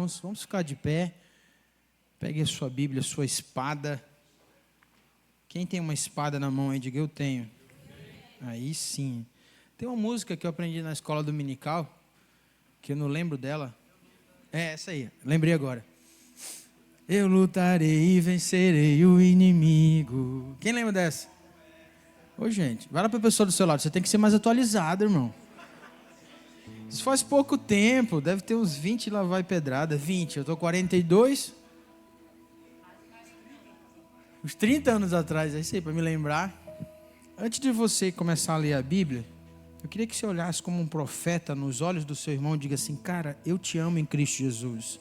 irmãos. Vamos ficar de pé. Pegue a sua Bíblia, a sua espada. Quem tem uma espada na mão aí, diga eu tenho. Aí sim. Tem uma música que eu aprendi na escola dominical, que eu não lembro dela. É essa aí, lembrei agora. Eu lutarei e vencerei o inimigo. Quem lembra dessa? Ô gente, vai lá para a pessoa do seu lado, você tem que ser mais atualizado, irmão. Isso faz pouco tempo, deve ter uns 20 lá vai pedrada, 20, eu estou 42. Uns 30 anos atrás, é isso aí, para me lembrar. Antes de você começar a ler a Bíblia, eu queria que você olhasse como um profeta nos olhos do seu irmão e diga assim, cara, eu te amo em Cristo Jesus.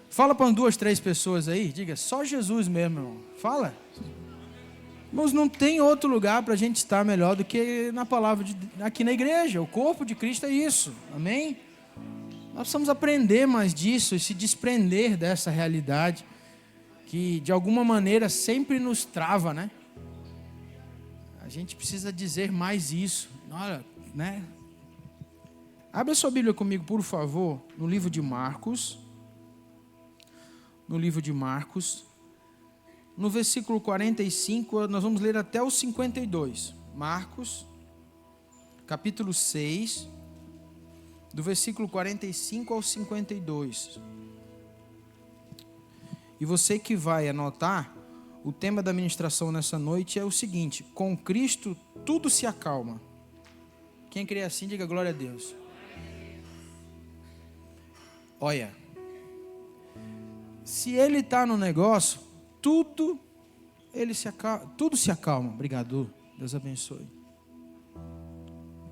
Fala para 2, 3 pessoas aí, diga, só Jesus mesmo, irmão. Fala. Irmãos, não tem outro lugar para a gente estar melhor do que na palavra aqui na igreja. O corpo de Cristo é isso, amém? Nós precisamos aprender mais disso e se desprender dessa realidade que de alguma maneira sempre nos trava, né? A gente precisa dizer mais isso, olha, né? Abra sua Bíblia comigo, por favor, no livro de Marcos. No livro de Marcos, no versículo 45, nós vamos ler até o 52. Marcos, capítulo 6, do versículo 45 ao 52. E você que vai anotar, o tema da ministração nessa noite é o seguinte: com Cristo tudo se acalma. Quem crê assim, diga glória a Deus. Olha, se Ele está no negócio, tudo se acalma. Obrigado, Deus abençoe.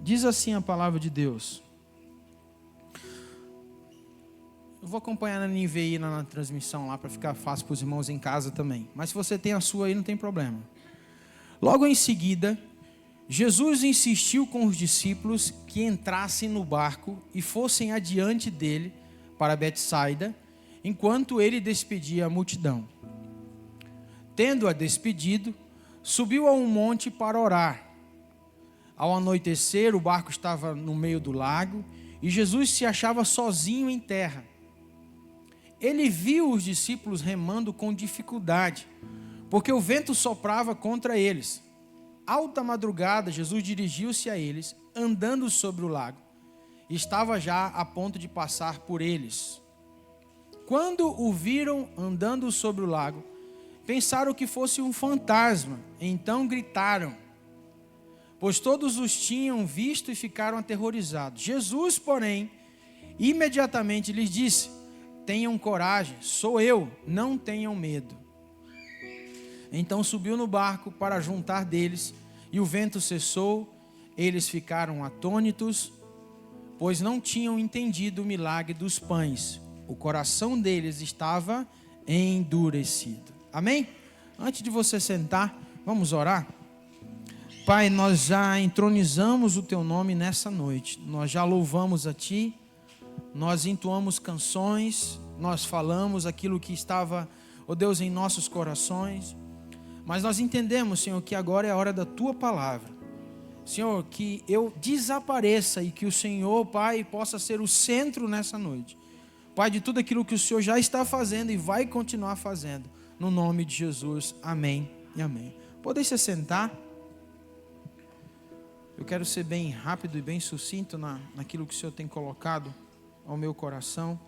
Diz assim a palavra de Deus. Eu vou acompanhar na NVI na transmissão lá para ficar fácil para os irmãos em casa também. Mas se você tem a sua aí, não tem problema. Logo em seguida, Jesus insistiu com os discípulos que entrassem no barco e fossem adiante dele para Betsaida, enquanto ele despedia a multidão. Tendo-a despedido, subiu a um monte para orar. Ao anoitecer, o barco estava no meio do lago e Jesus se achava sozinho em terra. Ele viu os discípulos remando com dificuldade, porque o vento soprava contra eles. Alta madrugada, Jesus dirigiu-se a eles, andando sobre o lago. Estava já a ponto de passar por eles. Quando o viram andando sobre o lago, pensaram que fosse um fantasma, então gritaram, pois todos os tinham visto e ficaram aterrorizados. Jesus, porém, imediatamente lhes disse, tenham coragem, sou eu, não tenham medo. Então subiu no barco para juntar deles, e o vento cessou, eles ficaram atônitos, pois não tinham entendido o milagre dos pães. O coração deles estava endurecido. Amém? Antes de você sentar, vamos orar? Pai, nós já entronizamos o Teu nome nessa noite. Nós já louvamos a Ti. Nós entoamos canções. Nós falamos aquilo que estava, ó Deus, em nossos corações. Mas nós entendemos, Senhor, que agora é a hora da Tua palavra. Senhor, que eu desapareça e que o Senhor, Pai, possa ser o centro nessa noite. Pai, de tudo aquilo que o Senhor já está fazendo e vai continuar fazendo. No nome de Jesus, amém e amém. Podem se sentar. Eu quero ser bem rápido e bem sucinto naquilo que o Senhor tem colocado ao meu coração.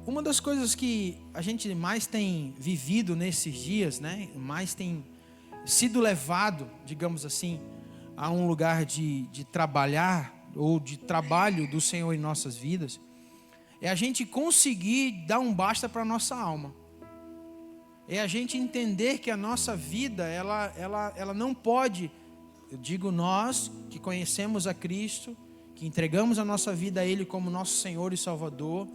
Uma das coisas que a gente mais tem vivido nesses dias, né? Mais tem sido levado, digamos assim, a um lugar de trabalhar ou de trabalho do Senhor em nossas vidas, é a gente conseguir dar um basta para a nossa alma. É a gente entender que a nossa vida, ela não pode, eu digo nós que conhecemos a Cristo, que entregamos a nossa vida a Ele como nosso Senhor e Salvador.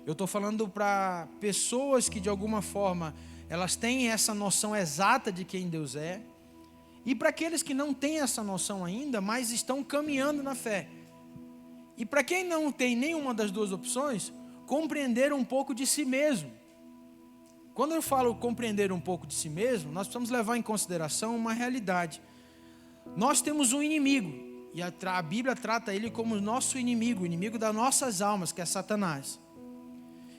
Eu estou falando para pessoas que de alguma forma, elas têm essa noção exata de quem Deus é. E para aqueles que não têm essa noção ainda, mas estão caminhando na fé. E para quem não tem nenhuma das duas opções, compreender um pouco de si mesmo. Quando eu falo compreender um pouco de si mesmo, nós precisamos levar em consideração uma realidade. Nós temos um inimigo, E a Bíblia trata ele como nosso inimigo, o inimigo das nossas almas, que é Satanás.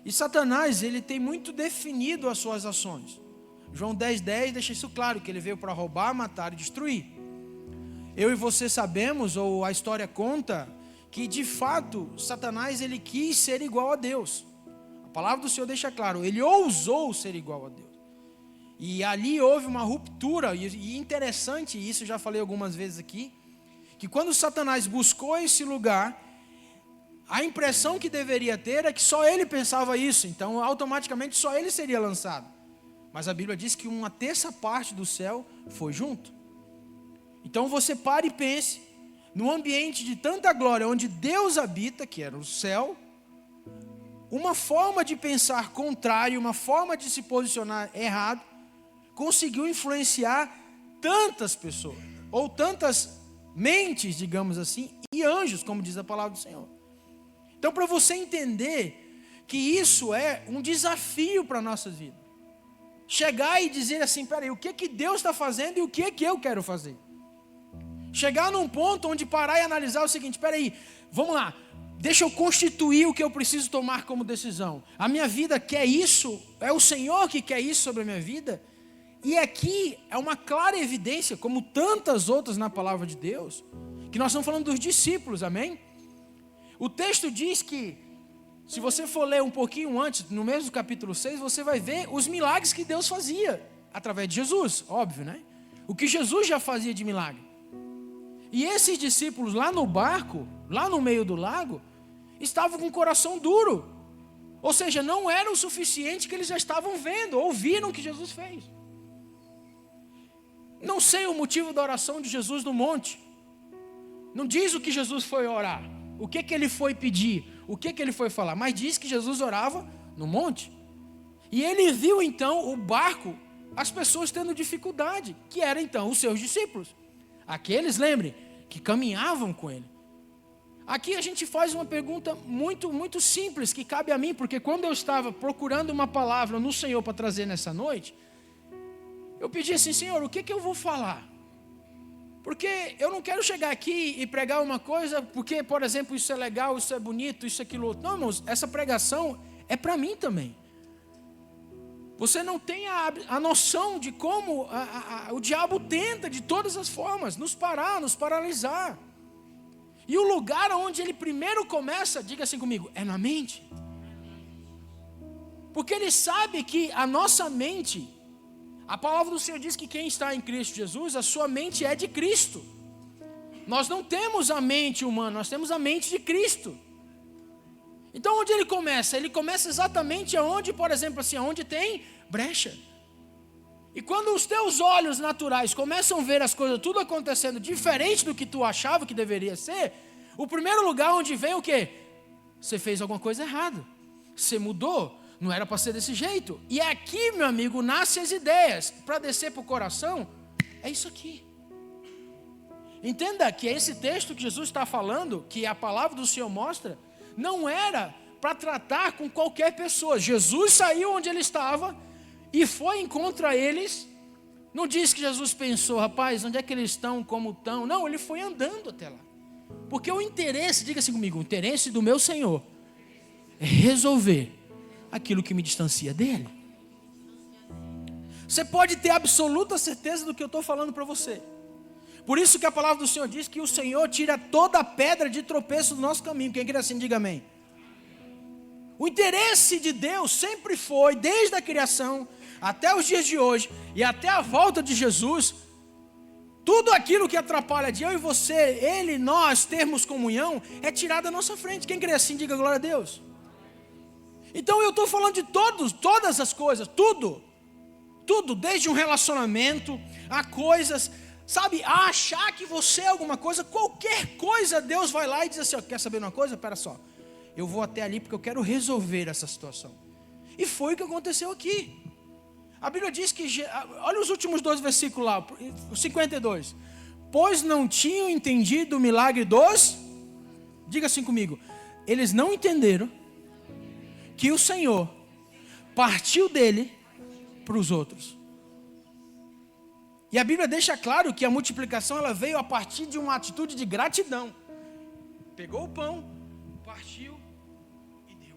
E Satanás, ele tem muito definido as suas ações. João 10:10 deixa isso claro, que ele veio para roubar, matar e destruir. Eu e você sabemos, ou a história conta, que de fato Satanás ele quis ser igual a Deus. A palavra do Senhor deixa claro, ele ousou ser igual a Deus. E ali houve uma ruptura, e interessante, isso eu já falei algumas vezes aqui, que quando Satanás buscou esse lugar, a impressão que deveria ter é que só ele pensava isso, então automaticamente só ele seria lançado. Mas a Bíblia diz que 1/3 do céu foi junto. Então você pare e pense, no ambiente de tanta glória, onde Deus habita, que era o céu, uma forma de pensar contrária, uma forma de se posicionar errado, conseguiu influenciar tantas pessoas, ou tantas mentes, digamos assim, e anjos, como diz a palavra do Senhor. Então, para você entender que isso é um desafio para a nossa vida, chegar e dizer assim, peraí, o que Deus está fazendo e o que eu quero fazer? Chegar num ponto onde parar e analisar o seguinte, peraí, vamos lá, deixa eu constituir o que eu preciso tomar como decisão. A minha vida quer isso? É o Senhor que quer isso sobre a minha vida? E aqui é uma clara evidência, como tantas outras na palavra de Deus, que nós estamos falando dos discípulos, amém? O texto diz que, se você for ler um pouquinho antes, no mesmo capítulo 6, você vai ver os milagres que Deus fazia, através de Jesus, óbvio, né? O que Jesus já fazia de milagre. E esses discípulos lá no barco, lá no meio do lago, estavam com o coração duro. Ou seja, não era o suficiente que eles já estavam vendo, ouviram o que Jesus fez. Não sei o motivo da oração de Jesus no monte. Não diz o que Jesus foi orar, o que ele foi pedir, o que ele foi falar. Mas diz que Jesus orava no monte. E ele viu então o barco, as pessoas tendo dificuldade, que eram então os seus discípulos. Aqueles, lembrem, que caminhavam com ele. Aqui a gente faz uma pergunta muito, muito simples, que cabe a mim, porque quando eu estava procurando uma palavra no Senhor para trazer nessa noite, eu pedi assim, Senhor, o que eu vou falar? Porque eu não quero chegar aqui e pregar uma coisa, porque, por exemplo, isso é legal, isso é bonito, isso é aquilo outro. Não, irmãos, essa pregação é para mim também. Você não tem a noção de como o diabo tenta de todas as formas nos parar, nos paralisar. E o lugar onde ele primeiro começa, diga assim comigo, é na mente. Porque ele sabe que a nossa mente, a palavra do Senhor diz que quem está em Cristo Jesus, a sua mente é de Cristo. Nós não temos a mente humana, nós temos a mente de Cristo. Então onde ele começa? Ele começa exatamente aonde, por exemplo, assim, aonde tem brecha. E quando os teus olhos naturais começam a ver as coisas tudo acontecendo diferente do que tu achava que deveria ser, o primeiro lugar onde vem o quê? Você fez alguma coisa errada. Você mudou, não era para ser desse jeito. E aqui, meu amigo, nascem as ideias para descer para o coração. É isso aqui. Entenda que esse texto que Jesus está falando, que a palavra do Senhor mostra, não era para tratar com qualquer pessoa. Jesus saiu onde ele estava e foi contra eles. Não diz que Jesus pensou, rapaz, onde é que eles estão, como estão. Não, ele foi andando até lá. Porque o interesse, diga assim comigo, o interesse do meu Senhor é resolver aquilo que me distancia dele. Você pode ter absoluta certeza do que eu estou falando para você. Por isso que a palavra do Senhor diz que o Senhor tira toda a pedra de tropeço do nosso caminho. Quem crê assim, diga amém. O interesse de Deus sempre foi, desde a criação até os dias de hoje e até a volta de Jesus, tudo aquilo que atrapalha de eu e você, ele, nós termos comunhão, é tirado da nossa frente. Quem crê assim, diga glória a Deus. Então eu estou falando de todas as coisas, tudo, desde um relacionamento a coisas, sabe, a achar que você é alguma coisa, qualquer coisa, Deus vai lá e diz assim, ó, quer saber uma coisa? Espera só, eu vou até ali porque eu quero resolver essa situação. E foi o que aconteceu aqui. A Bíblia diz que, olha os últimos 2 versículos lá, o 52. Pois não tinham entendido o milagre dos, diga assim comigo, eles não entenderam que o Senhor partiu dele para os outros. E a Bíblia deixa claro que a multiplicação ela veio a partir de uma atitude de gratidão. Pegou o pão, partiu e deu.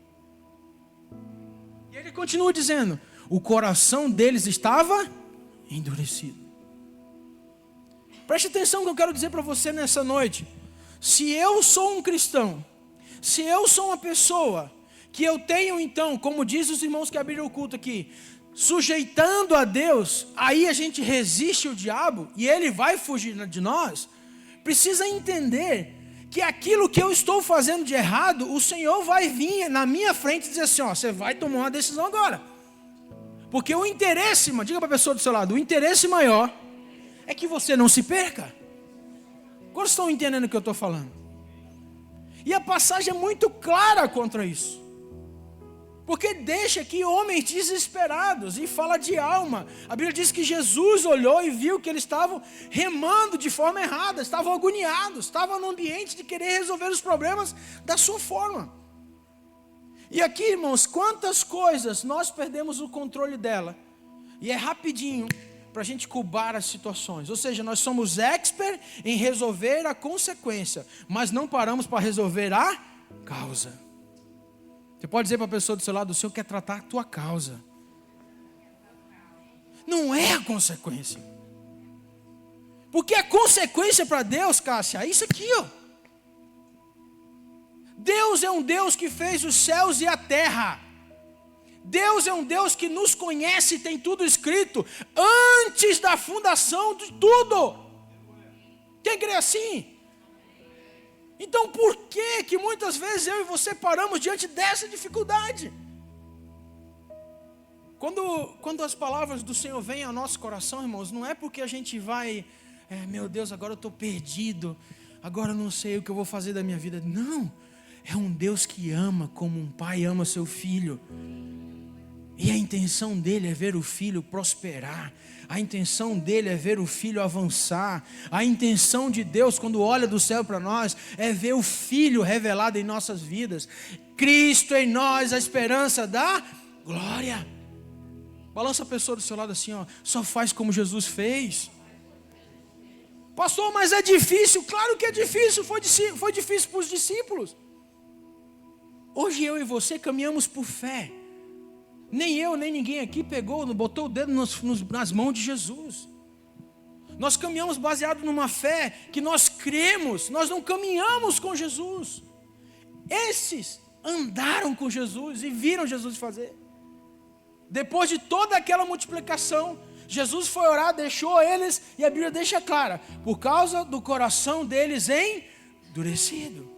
E ele continua dizendo: o coração deles estava endurecido. Preste atenção no que eu quero dizer para você nessa noite. Se eu sou um cristão, se eu sou uma pessoa que eu tenho então, como diz os irmãos que abriram o culto aqui, sujeitando a Deus, aí a gente resiste o diabo e ele vai fugir de nós, precisa entender que aquilo que eu estou fazendo de errado, o Senhor vai vir na minha frente e dizer assim, ó, você vai tomar uma decisão agora. Porque o interesse, diga para a pessoa do seu lado, o interesse maior é que você não se perca. Quantos estão entendendo o que eu estou falando? E a passagem é muito clara contra isso. Porque deixa aqui homens desesperados e fala de alma. A Bíblia diz que Jesus olhou e viu que eles estavam remando de forma errada, estavam agoniados, estavam no ambiente de querer resolver os problemas da sua forma. E aqui, irmãos, quantas coisas nós perdemos o controle dela. E é rapidinho para a gente cubar as situações. Ou seja, nós somos expert em resolver a consequência, mas não paramos para resolver a causa. Você pode dizer para a pessoa do seu lado, o Senhor quer tratar a tua causa. Não é a consequência. Porque a consequência para Deus, Cássia, é isso aqui, ó. Deus é um Deus que fez os céus e a terra. Deus é um Deus que nos conhece, tem tudo escrito, antes da fundação de tudo. Quem crê assim? Então por que muitas vezes eu e você paramos diante dessa dificuldade? Quando as palavras do Senhor vêm ao nosso coração, irmãos, não é porque a gente vai, meu Deus, agora eu estou perdido, agora eu não sei o que eu vou fazer da minha vida. Não, é um Deus que ama como um pai ama seu filho. E a intenção dele é ver o filho prosperar. A intenção dele é ver o filho avançar. A intenção de Deus, quando olha do céu para nós, é ver o filho revelado em nossas vidas. Cristo em nós, a esperança da glória. Balança a pessoa do seu lado assim, ó, só faz como Jesus fez. Pastor, mas é difícil. Claro que é difícil, foi difícil para os discípulos. Hoje eu e você caminhamos por fé. Nem eu, nem ninguém aqui botou o dedo nas mãos de Jesus. Nós caminhamos baseado numa fé que nós cremos, nós não caminhamos com Jesus. Esses andaram com Jesus e viram Jesus fazer. Depois de toda aquela multiplicação, Jesus foi orar, deixou eles, e a Bíblia deixa clara, por causa do coração deles endurecido.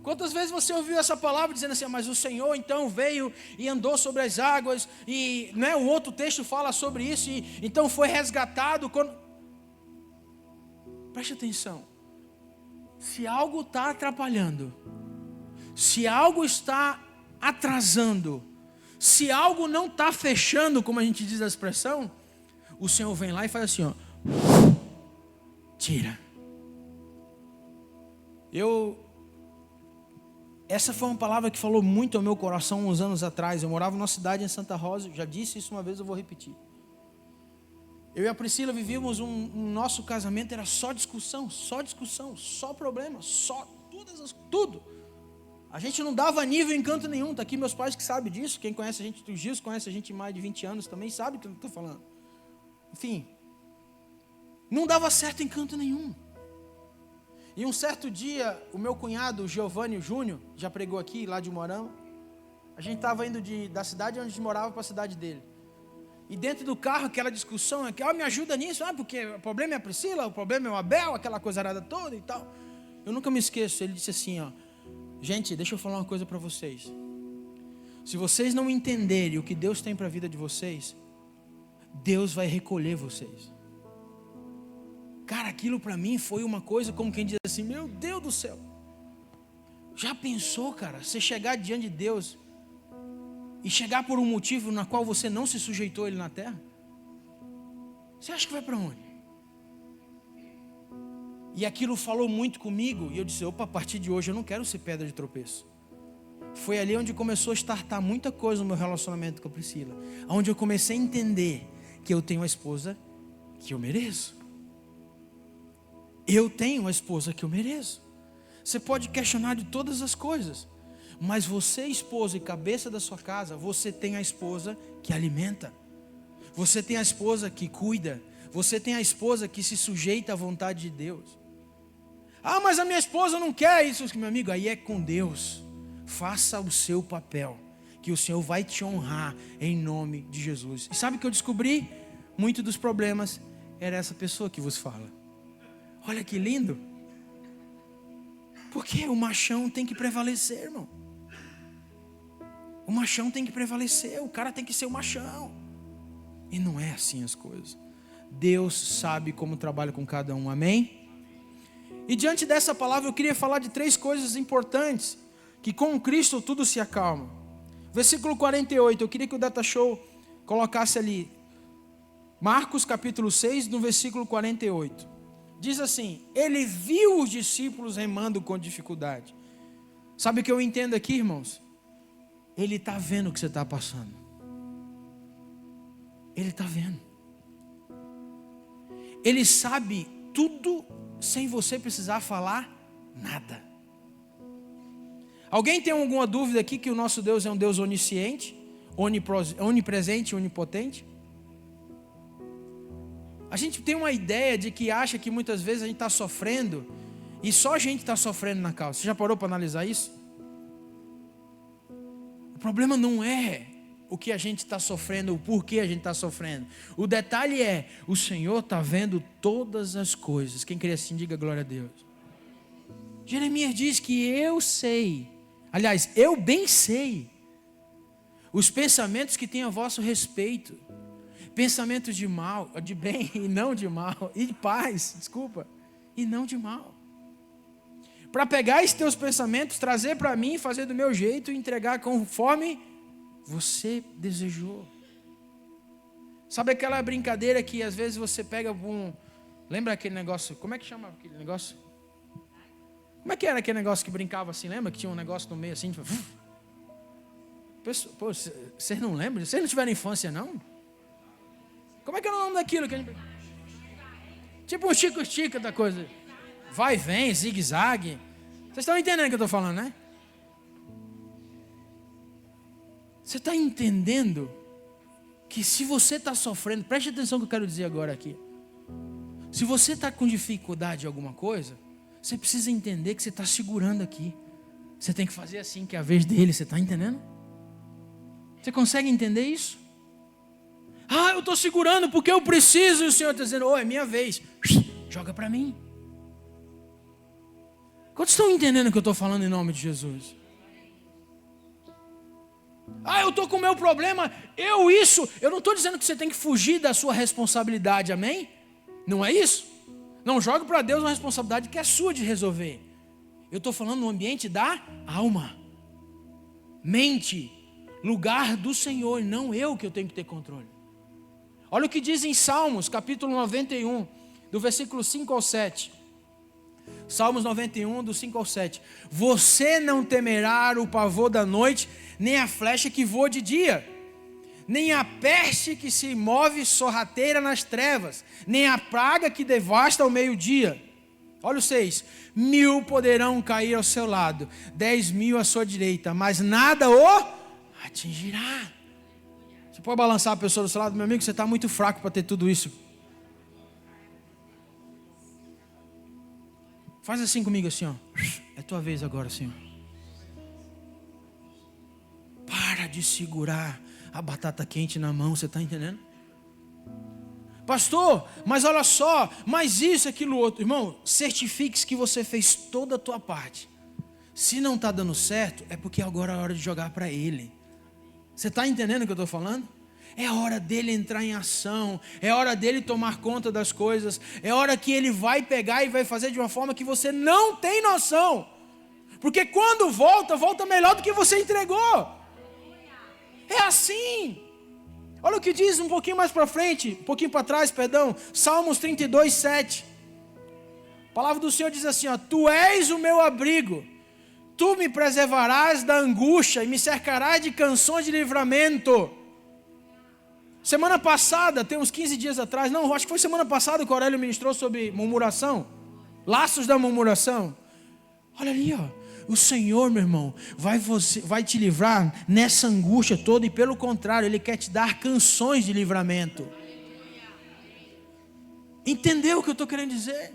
Quantas vezes você ouviu essa palavra dizendo assim, mas o Senhor então veio e andou sobre as águas, e um outro texto fala sobre isso, e então foi resgatado. Preste atenção, se algo está atrapalhando, se algo está atrasando, se algo não está fechando, como a gente diz a expressão, o Senhor vem lá e faz assim, ó, tira. Essa foi uma palavra que falou muito ao meu coração uns anos atrás. Eu morava numa cidade em Santa Rosa, já disse isso uma vez, eu vou repetir. Eu e a Priscila vivíamos nosso casamento era só discussão, só problema, tudo. A gente não dava nível em canto nenhum. Está aqui meus pais que sabem disso. Quem conhece a gente, os Gils conhece a gente mais de 20 anos também, sabe o que eu estou falando. Enfim, não dava certo em canto nenhum. E um certo dia, o meu cunhado, Giovanni Júnior, já pregou aqui, lá de Morama. A gente estava indo da cidade onde a gente morava para a cidade dele. E dentro do carro, aquela discussão, me ajuda nisso, porque o problema é a Priscila, o problema é o Abel, aquela coisa arada toda e tal. Eu nunca me esqueço, ele disse assim, gente, deixa eu falar uma coisa para vocês. Se vocês não entenderem o que Deus tem para a vida de vocês, Deus vai recolher vocês. Cara, aquilo para mim foi uma coisa como quem diz assim, meu Deus do céu. Já pensou, cara, você chegar diante de Deus e chegar por um motivo na qual você não se sujeitou a Ele na terra? Você acha que vai para onde? E aquilo falou muito comigo e eu disse, opa, a partir de hoje eu não quero ser pedra de tropeço. Foi ali onde começou a startar muita coisa no meu relacionamento com a Priscila. Onde eu comecei a entender que eu tenho uma esposa que eu mereço. Eu tenho a esposa que eu mereço. Você pode questionar de todas as coisas, mas você, esposa e cabeça da sua casa, você tem a esposa que alimenta. Você tem a esposa que cuida. Você tem a esposa que se sujeita à vontade de Deus. Ah, mas a minha esposa não quer isso, meu amigo. Aí é com Deus. Faça o seu papel, que o Senhor vai te honrar em nome de Jesus. E sabe o que eu descobri? Muito dos problemas era essa pessoa que vos fala. Olha que lindo. Porque o machão tem que prevalecer, irmão. O machão tem que prevalecer. O cara tem que ser o machão. E não é assim as coisas. Deus sabe como trabalha com cada um, amém? E diante dessa palavra eu queria falar de 3 coisas importantes, que com Cristo tudo se acalma. Versículo 48, eu queria que o Data Show colocasse ali. Marcos capítulo 6, no versículo 48. Diz assim: ele viu os discípulos remando com dificuldade. Sabe o que eu entendo aqui, irmãos? Ele está vendo o que você está passando. Ele está vendo. Ele sabe tudo sem você precisar falar nada. Alguém tem alguma dúvida aqui que o nosso Deus é um Deus onisciente, onipresente e onipotente? A gente tem uma ideia de que acha que muitas vezes a gente está sofrendo e só a gente está sofrendo na causa. Você já parou para analisar isso? O problema não é o que a gente está sofrendo, o porquê a gente está sofrendo. O detalhe é, o Senhor está vendo todas as coisas. Quem crê assim, diga glória a Deus. Jeremias diz que eu sei, aliás, eu bem sei, os pensamentos que têm a vosso respeito. Pensamentos de mal, de bem e não de mal, e de paz, desculpa, e não de mal. Para pegar esses teus pensamentos, trazer para mim, fazer do meu jeito e entregar conforme você desejou. Sabe aquela brincadeira que às vezes você pega lembra aquele negócio, como é que chama aquele negócio? Como é que era aquele negócio que brincava assim, lembra que tinha um negócio no meio assim? Pô, vocês não lembram? Vocês não tiveram infância não? Como é que era o nome daquilo que a gente... Tipo um chico-chica da coisa. Vai e vem, zigue-zague. Vocês estão entendendo o que eu estou falando, né? Você está entendendo que se você está sofrendo, preste atenção no que eu quero dizer agora aqui. Se você está com dificuldade em alguma coisa, você precisa entender que você está segurando aqui. Você tem que fazer assim, que é a vez dele, você está entendendo? Você consegue entender isso? Ah, eu estou segurando porque eu preciso. E o Senhor está dizendo, é minha vez. Joga para mim. Quantos estão entendendo o que eu estou falando em nome de Jesus? Ah, eu estou com o meu problema. Eu não estou dizendo que você tem que fugir da sua responsabilidade, amém? Não é isso? Não jogue para Deus uma responsabilidade que é sua de resolver. Eu estou falando no ambiente da alma. Mente, lugar do Senhor, não eu que eu tenho que ter controle. Olha o que diz em Salmos, capítulo 91, do versículo 5 ao 7. Salmos 91, do 5 ao 7. Você não temerá o pavor da noite, nem a flecha que voa de dia, nem a peste que se move sorrateira nas trevas, nem a praga que devasta ao meio-dia. Olha o 6. 1000 poderão cair ao seu lado, 10.000 à sua direita, mas nada o atingirá. Você pode balançar a pessoa do seu lado, meu amigo, você está muito fraco para ter tudo isso. Faz assim comigo, assim, ó. É tua vez agora, Senhor. Para de segurar a batata quente na mão, você está entendendo? Pastor, mas olha só, mas isso, aquilo, outro. Irmão, certifique-se que você fez toda a tua parte. Se não está dando certo, é porque agora é a hora de jogar para Ele. Você está entendendo o que eu estou falando? É a hora dele entrar em ação, é a hora dele tomar conta das coisas, é a hora que ele vai pegar e vai fazer de uma forma que você não tem noção. Porque quando volta, volta melhor do que você entregou. É assim. Olha o que diz um pouquinho mais para frente, um pouquinho para trás, perdão, Salmos 32, 7. A palavra do Senhor diz assim, ó, tu és o meu abrigo, tu me preservarás da angústia e me cercarás de canções de livramento. Semana passada, tem uns 15 dias atrás, não, acho que foi semana passada que o Aurélio ministrou sobre murmuração, laços da murmuração. Olha ali, ó, o Senhor, meu irmão, vai te livrar nessa angústia toda, e pelo contrário, Ele quer te dar canções de livramento. Entendeu o que eu estou querendo dizer?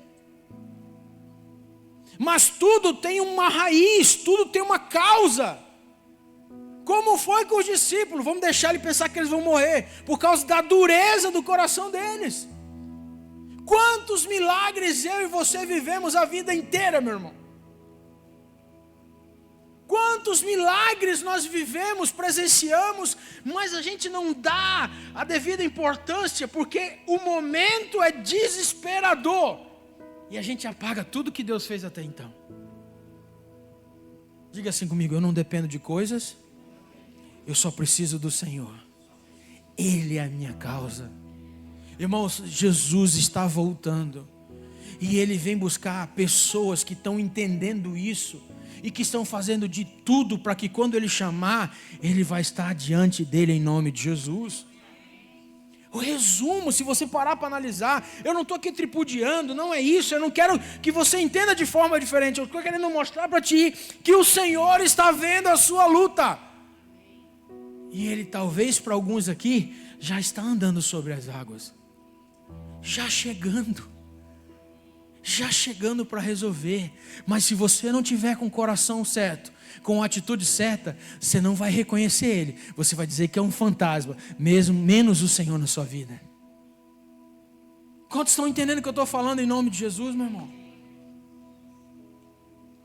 Mas tudo tem uma raiz, tudo tem uma causa. Como foi com os discípulos? Vamos deixar ele pensar que eles vão morrer por causa da dureza do coração deles. Quantos milagres eu e você vivemos a vida inteira, meu irmão? Quantos milagres nós vivemos, presenciamos, mas a gente não dá a devida importância, porque o momento é desesperador. E a gente apaga tudo que Deus fez até então. Diga assim comigo: eu não dependo de coisas, eu só preciso do Senhor. Ele é a minha causa. Irmãos, Jesus está voltando. E Ele vem buscar pessoas que estão entendendo isso. E que estão fazendo de tudo para que quando Ele chamar, Ele vai estar diante dele em nome de Jesus. O resumo, se você parar para analisar, eu não estou aqui tripudiando, não é isso. Eu não quero que você entenda de forma diferente. Eu estou querendo mostrar para ti que o Senhor está vendo a sua luta. E Ele talvez para alguns aqui já está andando sobre as águas, já chegando para resolver. Mas se você não tiver com o coração certo, com a atitude certa, você não vai reconhecer Ele. Você vai dizer que é um fantasma, mesmo menos o Senhor na sua vida. Quantos estão entendendo o que eu estou falando em nome de Jesus, meu irmão?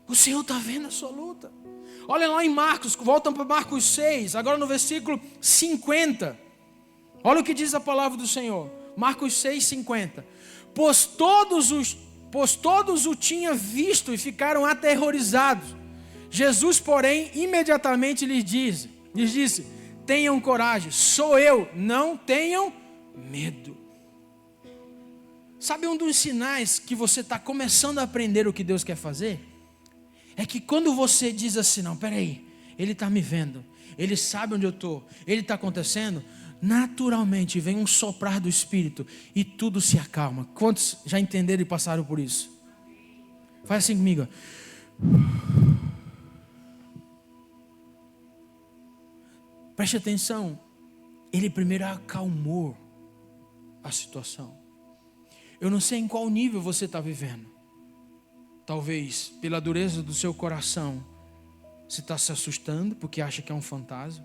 O Senhor está vendo a sua luta. Olha lá em Marcos, voltam para Marcos 6, agora no versículo 50. Olha o que diz a palavra do Senhor. Marcos 6, 50. Pois todos o tinham visto e ficaram aterrorizados. Jesus, porém, imediatamente lhes disse: tenham coragem, sou eu, não tenham medo. Sabe um dos sinais que você está começando a aprender o que Deus quer fazer? É que quando você diz assim: não, peraí, Ele está me vendo, Ele sabe onde eu estou, Ele está acontecendo, naturalmente vem um soprar do Espírito e tudo se acalma. Quantos já entenderam e passaram por isso? Faz assim comigo. Preste atenção. Ele primeiro acalmou a situação. Eu não sei em qual nível você está vivendo. Talvez pela dureza do seu coração você está se assustando porque acha que é um fantasma.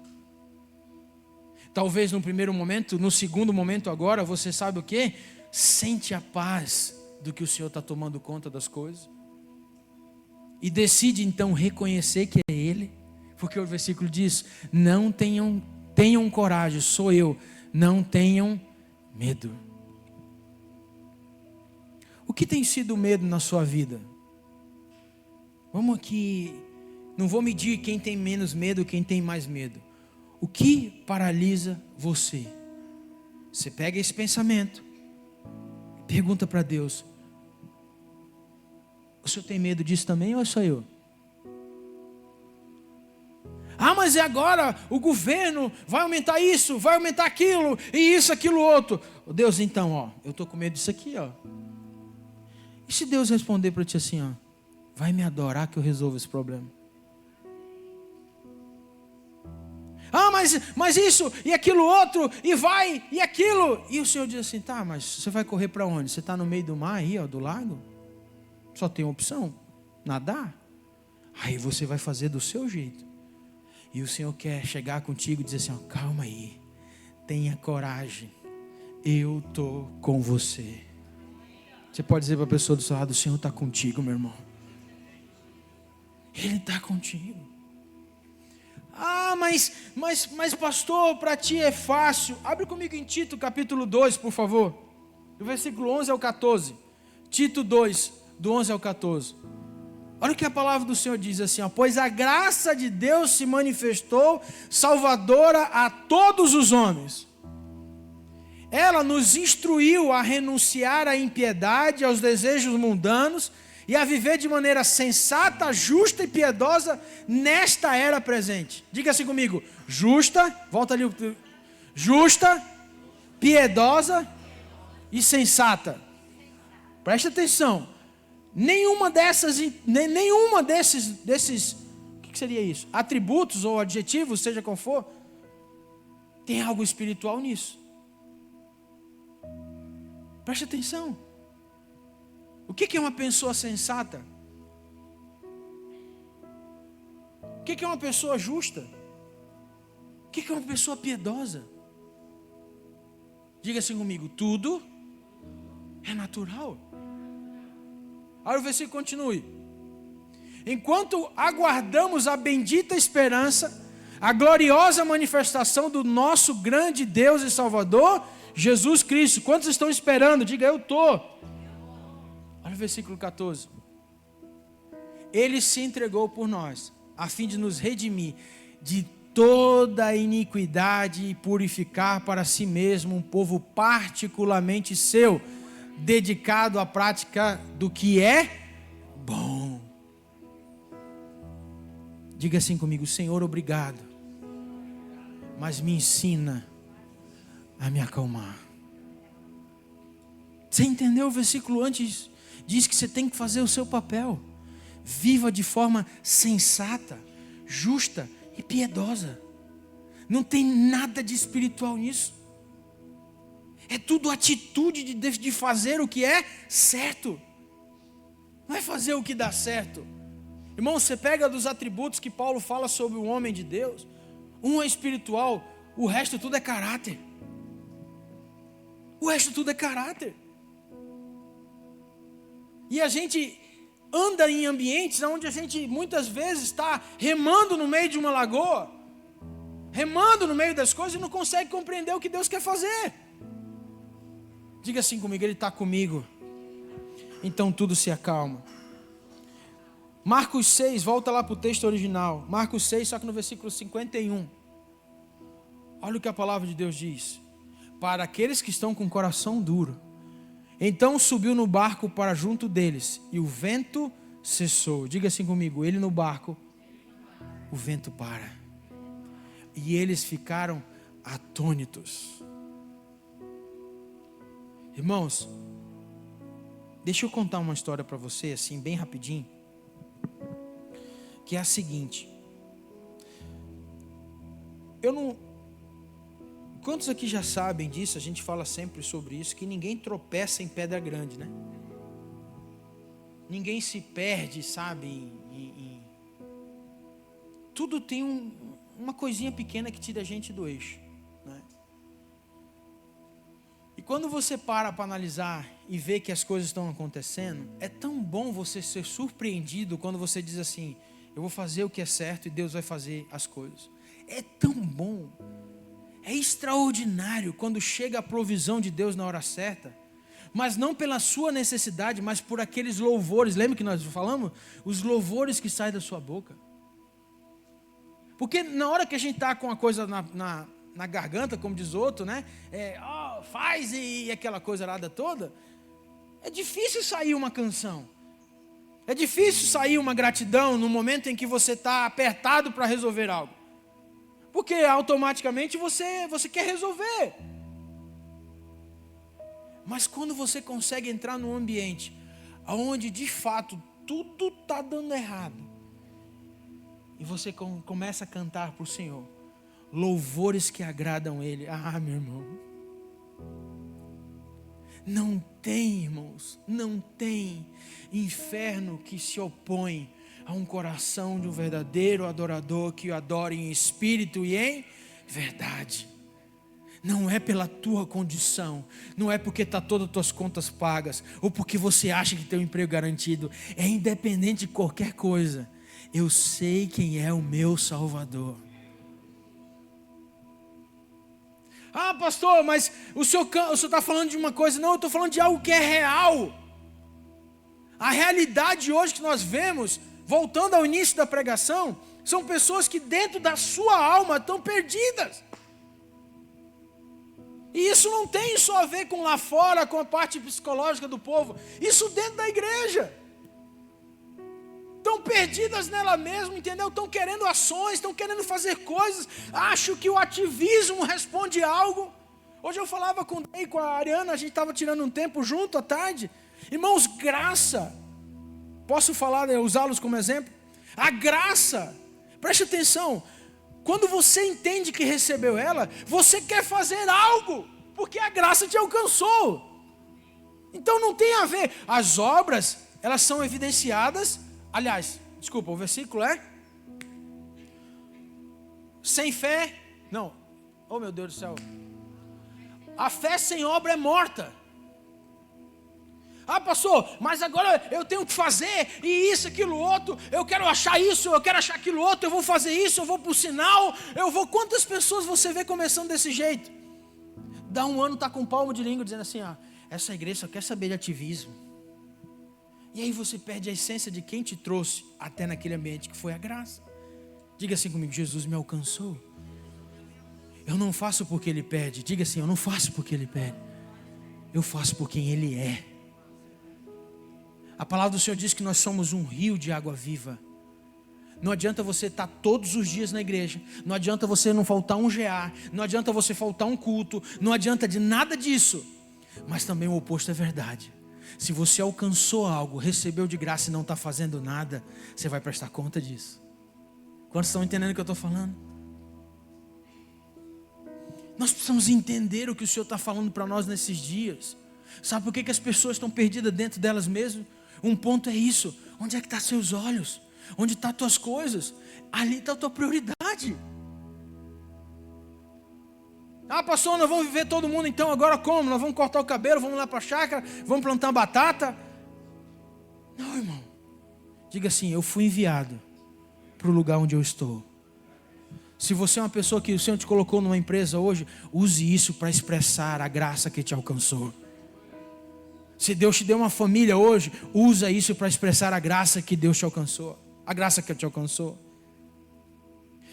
Talvez no primeiro momento, no segundo momento agora, você sabe o que? Sente a paz do que o Senhor está tomando conta das coisas. E decide então reconhecer que é Ele. Porque o versículo diz: não tenham coragem, sou eu, não tenham medo. O que tem sido medo na sua vida? Vamos aqui, não vou medir quem tem menos medo, quem tem mais medo. O que paralisa você? Você pega esse pensamento e pergunta para Deus: o Senhor tem medo disso também ou sou eu? Ah, mas e agora o governo vai aumentar isso, vai aumentar aquilo, e isso, aquilo, outro. Deus, então, ó, eu estou com medo disso aqui, ó. E se Deus responder para ti assim, ó: vai me adorar que eu resolvo esse problema? Ah, mas isso e aquilo outro, e vai, e aquilo. E o Senhor diz assim: tá, mas você vai correr para onde? Você está no meio do mar aí, ó, do lago? Só tem uma opção: nadar. Aí você vai fazer do seu jeito. E o Senhor quer chegar contigo e dizer assim: ó, calma aí, tenha coragem, eu estou com você. Você pode dizer para a pessoa do seu lado: o Senhor está contigo, meu irmão. Ele está contigo. Ah, mas pastor, para ti é fácil. Abre comigo em Tito capítulo 2, por favor. Do versículo 11 ao 14. Tito 2, do 11 ao 14. Olha o que a palavra do Senhor diz assim, ó: pois a graça de Deus se manifestou salvadora a todos os homens. Ela nos instruiu a renunciar à impiedade, aos desejos mundanos e a viver de maneira sensata, justa e piedosa nesta era presente. Diga assim comigo: justa, volta ali, justa, piedosa e sensata. Preste atenção. Nenhuma desses, o que seria isso? Atributos ou adjetivos, seja qual for, tem algo espiritual nisso. Preste atenção. O que é uma pessoa sensata? O que é uma pessoa justa? O que é uma pessoa piedosa? Diga assim comigo: tudo é natural. Aí o versículo continue. Enquanto aguardamos a bendita esperança, a gloriosa manifestação do nosso grande Deus e Salvador, Jesus Cristo. Quantos estão esperando? Diga: eu estou. Olha o versículo 14. Ele se entregou por nós, a fim de nos redimir de toda a iniquidade e purificar para si mesmo um povo particularmente seu, dedicado à prática do que é bom. Diga assim comigo: Senhor, obrigado, mas me ensina a me acalmar. Você entendeu o versículo antes? Diz que você tem que fazer o seu papel. Viva de forma sensata, justa e piedosa. Não tem nada de espiritual nisso. É tudo atitude de fazer o que é certo. Não é fazer o que dá certo. Irmão, você pega dos atributos que Paulo fala sobre o homem de Deus. Um é espiritual, o resto tudo é caráter. O resto tudo é caráter. E a gente anda em ambientes onde a gente muitas vezes está remando no meio de uma lagoa, remando no meio das coisas e não consegue compreender o que Deus quer fazer. Diga assim comigo: Ele está comigo, então tudo se acalma. Marcos 6, volta lá para o texto original. Marcos 6, só que no versículo 51. Olha o que a palavra de Deus diz: para aqueles que estão com o coração duro, então subiu no barco para junto deles, e o vento cessou. Diga assim comigo: ele no barco, o vento para. E eles ficaram atônitos. Irmãos, deixa eu contar uma história para você, assim, bem rapidinho, que é a seguinte. Quantos aqui já sabem disso? A gente fala sempre sobre isso, que ninguém tropeça em pedra grande, né? Ninguém se perde, sabe? Tudo tem uma coisinha pequena que tira a gente do eixo, né? E quando você para analisar e ver que as coisas estão acontecendo, é tão bom você ser surpreendido quando você diz assim: eu vou fazer o que é certo e Deus vai fazer as coisas. É tão bom. É extraordinário quando chega a provisão de Deus na hora certa, mas não pela sua necessidade, mas por aqueles louvores. Lembra que nós falamos? Os louvores que saem da sua boca. Porque na hora que a gente está com a coisa na garganta, como diz outro, né? Faz e aquela coisa arada toda, é difícil sair uma canção. É difícil sair uma gratidão no momento em que você está apertado para resolver algo. Porque automaticamente você quer resolver. Mas quando você consegue entrar num ambiente onde de fato tudo está dando errado, e você começa a cantar para o Senhor louvores que agradam Ele. Meu irmão, não tem, irmãos, não tem inferno que se opõe a um coração de um verdadeiro adorador que o adora em espírito e em verdade. Não é pela tua condição, não é porque está todas as tuas contas pagas, ou porque você acha que tem um emprego garantido. É independente de qualquer coisa. Eu sei quem é o meu Salvador. Pastor, mas o senhor está falando de uma coisa. Não, eu estou falando de algo que é real. A realidade hoje que nós vemos, voltando ao início da pregação, são pessoas que dentro da sua alma estão perdidas. E isso não tem só a ver com lá fora, com a parte psicológica do povo. Isso dentro da igreja. Estão perdidas nela mesma, entendeu? Estão querendo ações, estão querendo fazer coisas. Acho que o ativismo responde algo. Hoje eu falava com o Ney, com a Ariana, a gente estava tirando um tempo junto à tarde. Irmãos, graça. Posso falar, usá-los como exemplo? A graça, preste atenção. Quando você entende que recebeu ela, você quer fazer algo, porque a graça te alcançou. Então não tem a ver. As obras, elas são evidenciadas. Aliás, desculpa, o versículo é: sem fé, não. Oh meu Deus do céu. A fé sem obra é morta. Ah, pastor, mas agora eu tenho que fazer, e isso, aquilo, outro, eu quero achar isso, eu quero achar aquilo outro, eu vou fazer isso, eu vou para o sinal, eu vou... Quantas pessoas você vê começando desse jeito? Dá um ano, está com palmo de língua, dizendo assim, essa igreja só quer saber de ativismo. E aí você perde a essência de quem te trouxe até naquele ambiente, que foi a graça. Diga assim comigo: Jesus me alcançou. Eu não faço porque Ele pede. Diga assim: eu não faço porque Ele pede, eu faço por quem Ele é. A palavra do Senhor diz que nós somos um rio de água viva. Não adianta você estar todos os dias na igreja, não adianta você não faltar um GA, não adianta você faltar um culto, não adianta de nada disso. Mas também o oposto é verdade. Se você alcançou algo, recebeu de graça e não está fazendo nada, você vai prestar conta disso. Quantos estão entendendo o que eu estou falando? Nós precisamos entender o que o Senhor está falando para nós nesses dias. Sabe por que as pessoas estão perdidas dentro delas mesmas? Um ponto é isso: onde é que estão seus olhos? Onde estão as tuas coisas? Ali está a tua prioridade. Ah, pastor, nós vamos viver todo mundo então, agora como? Nós vamos cortar o cabelo, vamos lá para a chácara, vamos plantar batata? Não, irmão. Diga assim: eu fui enviado para o lugar onde eu estou. Se você é uma pessoa que o Senhor te colocou numa empresa hoje, use isso para expressar a graça que te alcançou. Se Deus te deu uma família hoje, usa isso para expressar a graça que Deus te alcançou. A graça que te alcançou.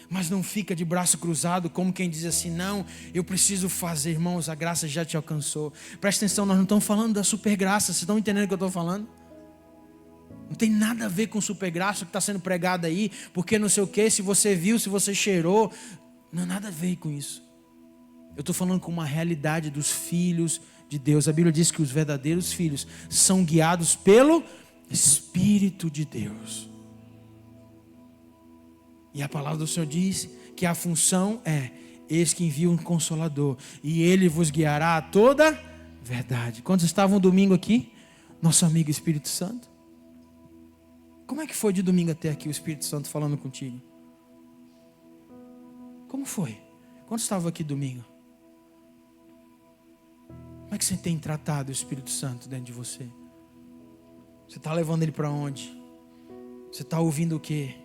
Mas não fica de braço cruzado como quem diz assim: não, eu preciso fazer. Irmãos, a graça já te alcançou. Presta atenção, nós não estamos falando da super graça. Vocês estão entendendo o que eu estou falando? Não tem nada a ver com super graça que está sendo pregado aí, porque não sei o que, se você viu, se você cheirou. Não, nada a ver com isso. Eu estou falando com uma realidade dos filhos de Deus. A Bíblia diz que os verdadeiros filhos são guiados pelo Espírito de Deus. E a palavra do Senhor diz que a função é: eis que envia um Consolador, e Ele vos guiará a toda verdade. Quantos estavam domingo aqui? Nosso amigo Espírito Santo. Como é que foi de domingo até aqui o Espírito Santo falando contigo? Como foi? Quantos estavam aqui domingo? Como é que você tem tratado o Espírito Santo dentro de você? Você está levando ele para onde? Você está ouvindo o quê?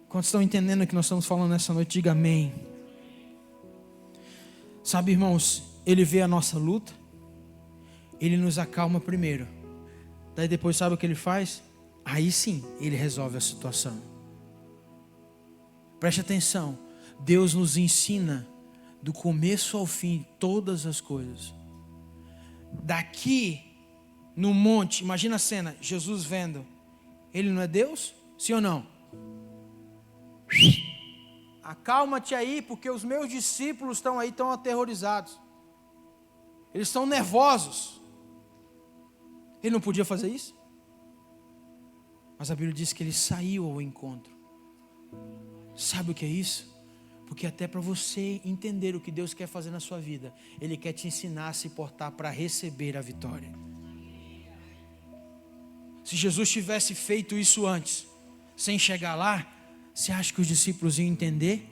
Quantos estão entendendo o que nós estamos falando nessa noite? Diga amém. Sabe, irmãos, Ele vê a nossa luta, Ele nos acalma primeiro. Daí depois sabe o que Ele faz? Aí sim, Ele resolve a situação. Preste atenção. Deus nos ensina do começo ao fim todas as coisas. Daqui no monte, imagina a cena, Jesus vendo. Ele não é Deus? Sim ou não? Acalma-te aí, porque os meus discípulos estão aí, estão aterrorizados. Eles estão nervosos. Ele não podia fazer isso? Mas a Bíblia diz que ele saiu ao encontro. Sabe o que é isso? Porque até para você entender o que Deus quer fazer na sua vida, Ele quer te ensinar a se portar para receber a vitória. Se Jesus tivesse feito isso antes, sem chegar lá, você acha que os discípulos iam entender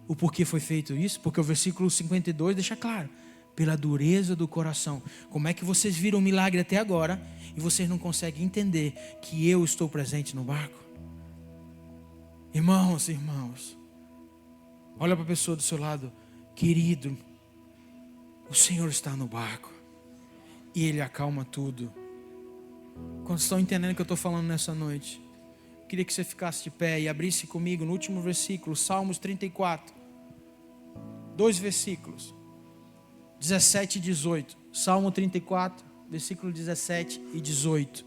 o porquê foi feito isso? Porque o versículo 52 deixa claro: pela dureza do coração. Como é que vocês viram o milagre até agora e vocês não conseguem entender que eu estou presente no barco? Irmãos, olha para a pessoa do seu lado: querido, o Senhor está no barco e Ele acalma tudo. Quando estão entendendo o que eu estou falando nessa noite, queria que você ficasse de pé e abrisse comigo no último versículo, Salmos 34. 2 versículos, 17 e 18. Salmo 34, versículo 17 e 18.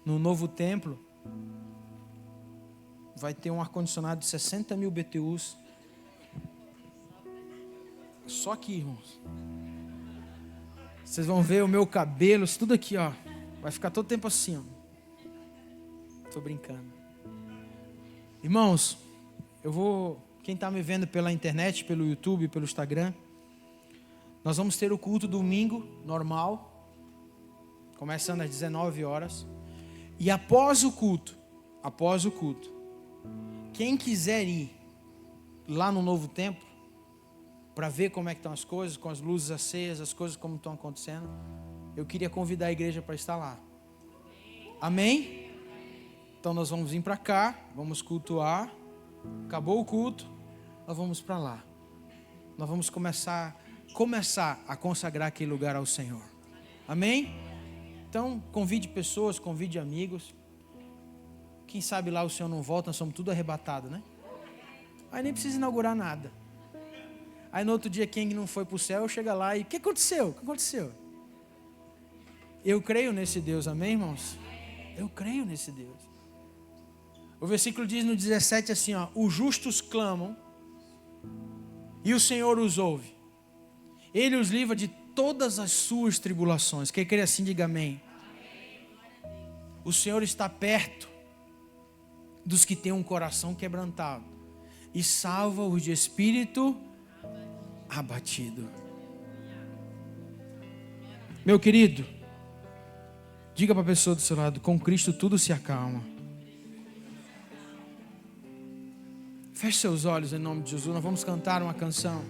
no novo templo, vai ter um ar-condicionado de 60 mil BTUs. Só aqui, irmãos. Vocês vão ver o meu cabelo, isso tudo aqui, ó. Vai ficar todo tempo assim, ó. Tô brincando. Irmãos, quem está me vendo pela internet, pelo YouTube, pelo Instagram, nós vamos ter o culto domingo, normal, começando às 19 horas. E após o culto, quem quiser ir lá no novo templo, para ver como é que estão as coisas, com as luzes acesas, as coisas como estão acontecendo, eu queria convidar a igreja para estar lá. Amém? Então nós vamos vir para cá, vamos cultuar, acabou o culto, nós vamos para lá. Nós vamos começar a consagrar aquele lugar ao Senhor. Amém? Então convide pessoas, convide amigos. Quem sabe lá o Senhor não volta, nós somos tudo arrebatados, né? Aí nem precisa inaugurar nada. Aí no outro dia quem não foi para o céu chega lá e o que aconteceu? O que aconteceu? Eu creio nesse Deus, amém, irmãos? Eu creio nesse Deus. O versículo diz no 17 assim, ó: os justos clamam e o Senhor os ouve. Ele os livra de todas as suas tribulações. Quem crê assim, diga amém. O Senhor está perto dos que têm um coração quebrantado e salva-os de espírito abatido. Meu querido, diga para a pessoa do seu lado: com Cristo tudo se acalma. Feche seus olhos em nome de Jesus. Nós vamos cantar uma canção.